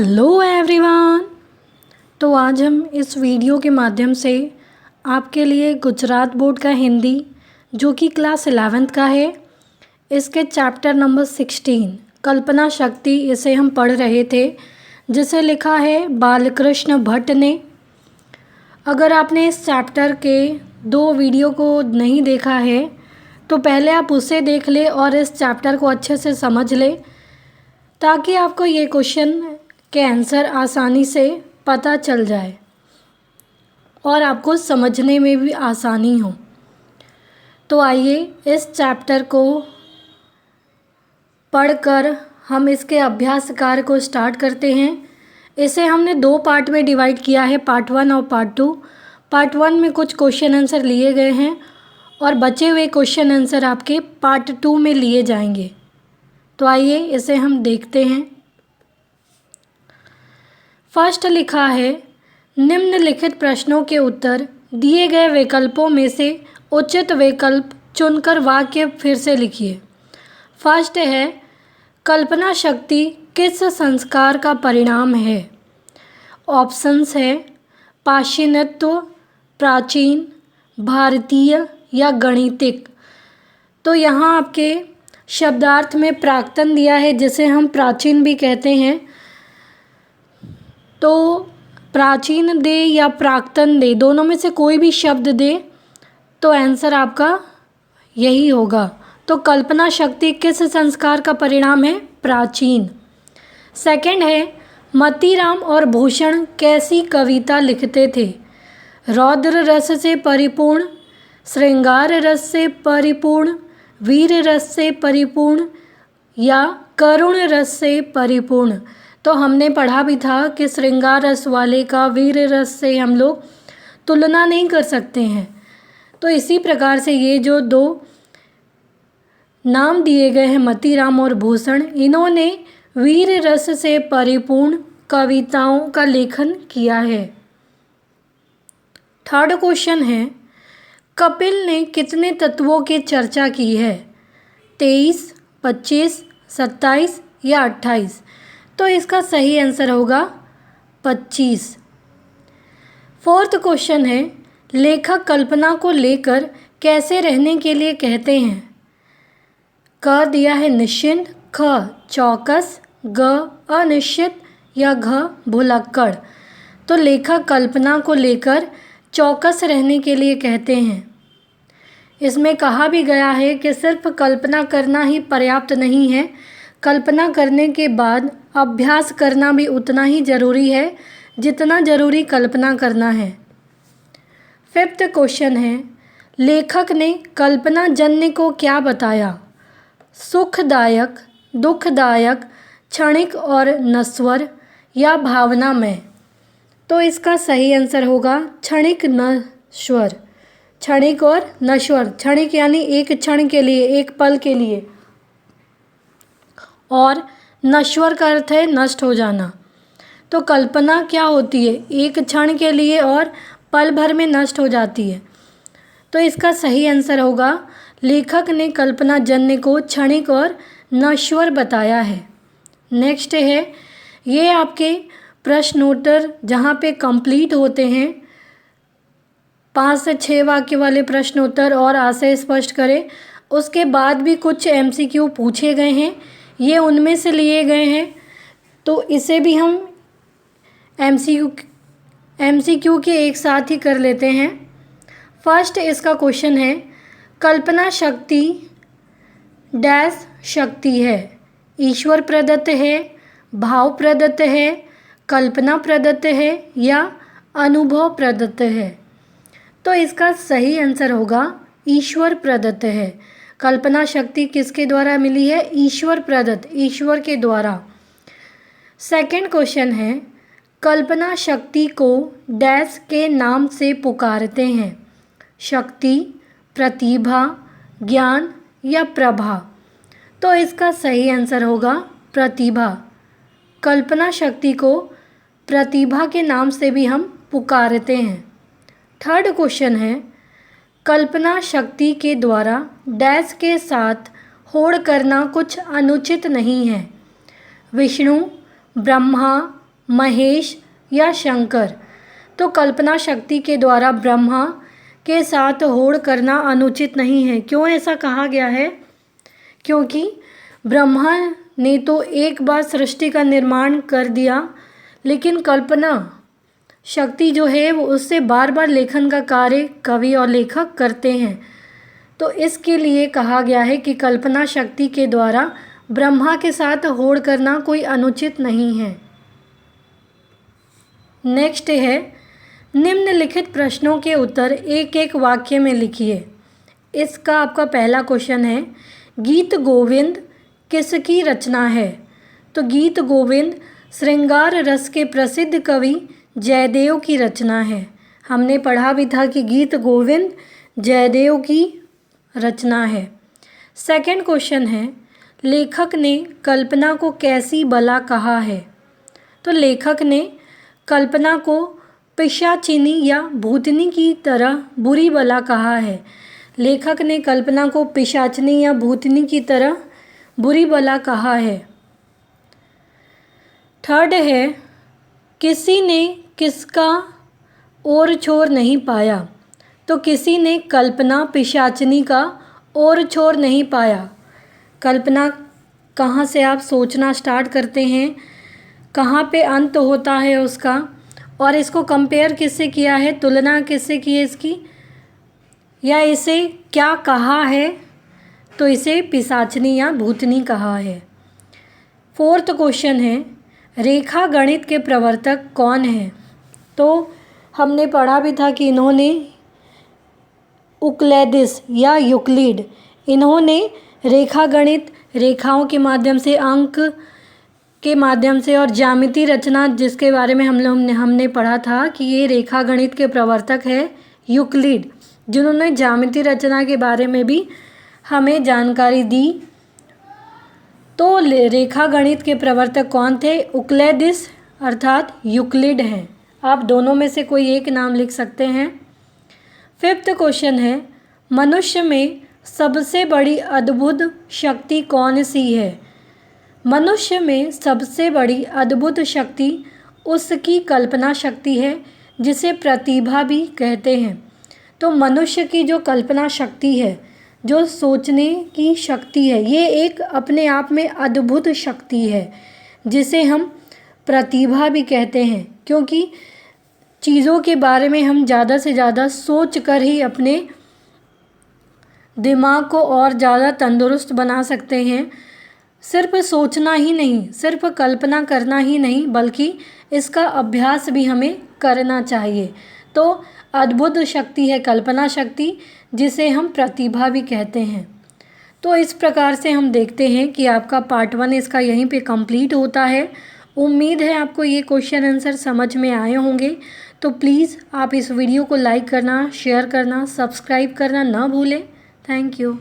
Hello everyone. तो आज हम इस वीडियो के माध्यम से आपके लिए गुजरात बोर्ड का हिंदी जो कि क्लास 11th का है, इसके चैप्टर नंबर 16 कल्पना शक्ति, इसे हम पढ़ रहे थे, जिसे लिखा है बालकृष्ण भट्ट ने। अगर आपने इस चैप्टर के 2 वीडियो को नहीं देखा है तो पहले आप उसे देख ले और इस चैप्टर को अच्छे से समझ ले, ताकि आपको ये क्वेश्चन के आंसर आसानी से पता चल जाए और आपको समझने में भी आसानी हो। तो आइए इस चैप्टर को पढ़कर हम इसके अभ्यास कार्य को स्टार्ट करते हैं। इसे हमने 2 पार्ट में डिवाइड किया है, पार्ट 1 और पार्ट 2। पार्ट 1 में कुछ क्वेश्चन आंसर लिए गए हैं और बचे हुए क्वेश्चन आंसर आपके पार्ट 2 में लिए जाएंगे। तो आइए इसे हम देखते हैं। फर्स्ट लिखा है, निम्नलिखित प्रश्नों के उत्तर दिए गए विकल्पों में से उचित विकल्प चुनकर वाक्य फिर से लिखिए। फर्स्ट है, कल्पना शक्ति किस संस्कार का परिणाम है? ऑप्शंस है पाश्चात्य, प्राचीन, भारतीय या गणितिक। तो यहाँ आपके शब्दार्थ में प्राक्तन दिया है, जिसे हम प्राचीन भी कहते हैं। तो प्राचीन दे या प्राक्तन दे, दोनों में से कोई भी शब्द दे तो आंसर आपका यही होगा। तो कल्पना शक्ति किस संस्कार का परिणाम है? प्राचीन। सेकंड है, मतीराम और भूषण कैसी कविता लिखते थे? रौद्र रस से परिपूर्ण, श्रृंगार रस से परिपूर्ण, वीर रस से परिपूर्ण या करुण रस से परिपूर्ण। तो हमने पढ़ा भी था कि श्रृंगार रस वाले का वीर रस से हम लोग तुलना नहीं कर सकते हैं। तो इसी प्रकार से ये जो 2 नाम दिए गए हैं, मतीराम और भूषण, इन्होंने वीर रस से परिपूर्ण कविताओं का लेखन किया है। थर्ड क्वेश्चन है, कपिल ने कितने तत्वों की चर्चा की है? 23, 25, 27 या 28। तो इसका सही आंसर होगा 25। फोर्थ क्वेश्चन है, लेखक कल्पना को लेकर कैसे रहने के लिए कहते हैं? क दिया है निश्चिंत, ख चौकस, ग अनिश्चित या घ भुलक्कड़। तो लेखक कल्पना को लेकर चौकस रहने के लिए कहते हैं। इसमें कहा भी गया है कि सिर्फ कल्पना करना ही पर्याप्त नहीं है, कल्पना करने के बाद अभ्यास करना भी उतना ही ज़रूरी है जितना ज़रूरी कल्पना करना है। फिफ्थ क्वेश्चन है, लेखक ने कल्पना जन्य को क्या बताया? सुखदायक, दुखदायक, क्षणिक और नश्वर या भावनामय। तो इसका सही आंसर होगा क्षणिक नश्वर। क्षणिक और नश्वर, क्षणिक यानी एक क्षण के लिए, एक पल के लिए, और नश्वर का अर्थ है नष्ट हो जाना। तो कल्पना क्या होती है? एक क्षण के लिए और पल भर में नष्ट हो जाती है। तो इसका सही आंसर होगा, लेखक ने कल्पना जन्य को क्षणिक और नश्वर बताया है। नेक्स्ट है, ये आपके प्रश्नोत्तर जहाँ पे कंप्लीट होते हैं, 5 से 6 वाक्य वाले प्रश्नोत्तर और आशय स्पष्ट करें। उसके बाद भी कुछ MCQ पूछे गए हैं, ये उनमें से लिए गए हैं। तो इसे भी हम MCQ के एक साथ ही कर लेते हैं। फर्स्ट इसका क्वेश्चन है, कल्पना शक्ति डैश शक्ति है? ईश्वर प्रदत्त है, भाव प्रदत्त है, कल्पना प्रदत्त है या अनुभव प्रदत्त है? तो इसका सही आंसर होगा ईश्वर प्रदत्त है। कल्पना शक्ति किसके द्वारा मिली है? ईश्वर प्रदत्त, ईश्वर के द्वारा। सेकंड क्वेश्चन है, कल्पना शक्ति को डैश के नाम से पुकारते हैं? शक्ति, प्रतिभा, ज्ञान या प्रभा? तो इसका सही आंसर होगा प्रतिभा। कल्पना शक्ति को प्रतिभा के नाम से भी हम पुकारते हैं। थर्ड क्वेश्चन है, कल्पना शक्ति के द्वारा डैश के साथ होड़ करना कुछ अनुचित नहीं है? विष्णु, ब्रह्मा, महेश या शंकर। तो कल्पना शक्ति के द्वारा ब्रह्मा के साथ होड़ करना अनुचित नहीं है। क्यों ऐसा कहा गया है? क्योंकि ब्रह्मा ने तो एक बार सृष्टि का निर्माण कर दिया, लेकिन कल्पना शक्ति जो है वो उससे बार बार लेखन का कार्य कवि और लेखक करते हैं। तो इसके लिए कहा गया है कि कल्पना शक्ति के द्वारा ब्रह्मा के साथ होड़ करना कोई अनुचित नहीं है। नेक्स्ट है, निम्नलिखित प्रश्नों के उत्तर एक एक वाक्य में लिखिए। इसका आपका पहला क्वेश्चन है, गीत गोविंद किसकी रचना है? तो गीत गोविंद श्रृंगार रस के प्रसिद्ध कवि जयदेव की रचना है। हमने पढ़ा भी था कि गीत गोविंद जयदेव की रचना है। सेकंड क्वेश्चन है, लेखक ने कल्पना को कैसी बला कहा है? तो लेखक ने कल्पना को पिशाचिनी या भूतनी की तरह बुरी बला कहा है। लेखक ने कल्पना को पिशाचिनी या भूतनी की तरह बुरी बला कहा है। थर्ड है, किसी ने किसका और छोर नहीं पाया? तो किसी ने कल्पना पिशाचिनी का और छोर नहीं पाया। कल्पना कहाँ से आप सोचना स्टार्ट करते हैं, कहाँ पे अंत होता है उसका, और इसको कंपेयर किससे किया है, तुलना किससे की है इसकी, या इसे क्या कहा है? तो इसे पिशाचिनी या भूतनी कहा है। फोर्थ क्वेश्चन है, रेखा गणित के प्रवर्तक कौन है? तो हमने पढ़ा भी था कि इन्होंने यूक्लिड्स या यूक्लिड, इन्होंने रेखा गणित, रेखाओं के माध्यम से, अंक के माध्यम से और ज्यामिति रचना, जिसके बारे में हमने पढ़ा था कि ये रेखा गणित के प्रवर्तक है यूक्लिड, जिन्होंने ज्यामिति रचना के बारे में भी हमें जानकारी दी। तो रेखा गणित के प्रवर्तक कौन थे? यूक्लिड्स अर्थात यूक्लिड हैं। आप दोनों में से कोई एक नाम लिख सकते हैं। फिफ्थ क्वेश्चन है, मनुष्य में सबसे बड़ी अद्भुत शक्ति कौन सी है? मनुष्य में सबसे बड़ी अद्भुत शक्ति उसकी कल्पना शक्ति है, जिसे प्रतिभा भी कहते हैं। तो मनुष्य की जो कल्पना शक्ति है, जो सोचने की शक्ति है, ये एक अपने आप में अद्भुत शक्ति है, जिसे हम प्रतिभा भी कहते हैं। क्योंकि चीज़ों के बारे में हम ज़्यादा से ज़्यादा सोच कर ही अपने दिमाग को और ज़्यादा तंदुरुस्त बना सकते हैं। सिर्फ सोचना ही नहीं, सिर्फ कल्पना करना ही नहीं, बल्कि इसका अभ्यास भी हमें करना चाहिए। तो अद्भुत शक्ति है कल्पना शक्ति, जिसे हम प्रतिभा भी कहते हैं। तो इस प्रकार से हम देखते हैं कि आपका पार्ट 1 इसका यहीं पे कंप्लीट होता है। उम्मीद है आपको ये क्वेश्चन आंसर समझ में आए होंगे। तो प्लीज़ आप इस वीडियो को लाइक करना, शेयर करना, सब्सक्राइब करना ना भूलें। Thank you.